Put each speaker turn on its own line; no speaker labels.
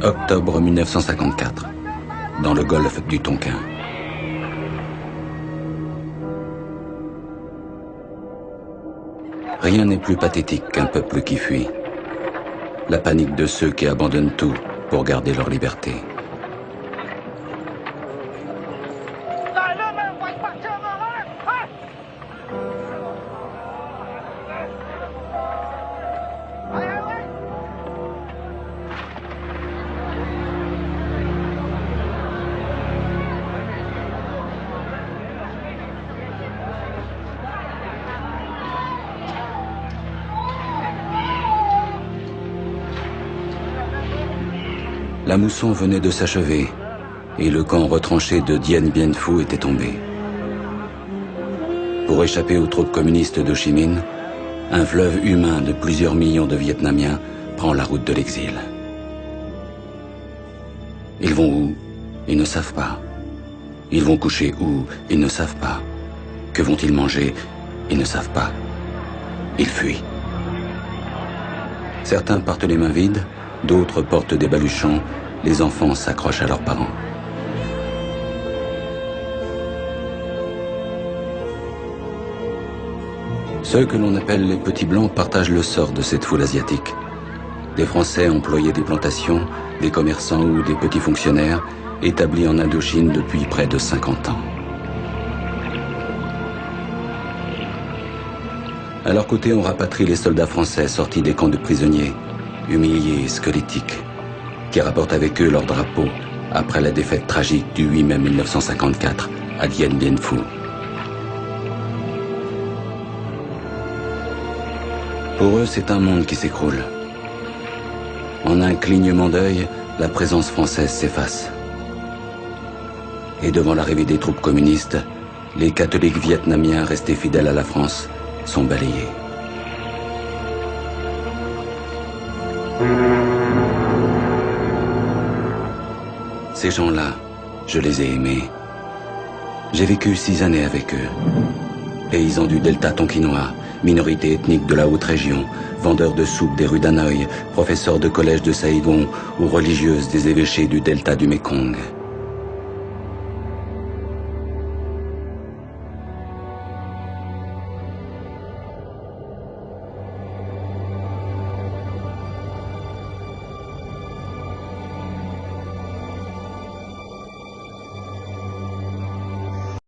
Octobre 1954, dans le golfe du Tonkin. Rien n'est plus pathétique qu'un peuple qui fuit. La panique de ceux qui abandonnent tout pour garder leur liberté. La mousson venait de s'achever et le camp retranché de Dien Bien Phu était tombé. Pour échapper aux troupes communistes d'Ho Chi Minh, un fleuve humain de plusieurs millions de Vietnamiens prend la route de l'exil. Ils vont où? Ils ne savent pas. Ils vont coucher où? Ils ne savent pas. Que vont-ils manger? Ils ne savent pas. Ils fuient. Certains partent les mains vides, d'autres portent des baluchons, les enfants s'accrochent à leurs parents. Ceux que l'on appelle les petits blancs partagent le sort de cette foule asiatique. Des Français employés des plantations, des commerçants ou des petits fonctionnaires établis en Indochine depuis près de 50 ans. À leur côté, on rapatrie les soldats français sortis des camps de prisonniers, humiliés et squelettiques, qui rapportent avec eux leur drapeau après la défaite tragique du 8 mai 1954 à Dien Bien Phu. Pour eux, c'est un monde qui s'écroule. En un clignement d'œil, la présence française s'efface. Et devant l'arrivée des troupes communistes, les catholiques vietnamiens restés fidèles à la France sont balayés. Ces gens-là, je les ai aimés. J'ai vécu 6 années avec eux. Paysans du delta tonkinois, minorité ethnique de la haute région, vendeurs de soupe des rues d'Hanoï, professeurs de collège de Saigon ou religieuses des évêchés du delta du Mekong.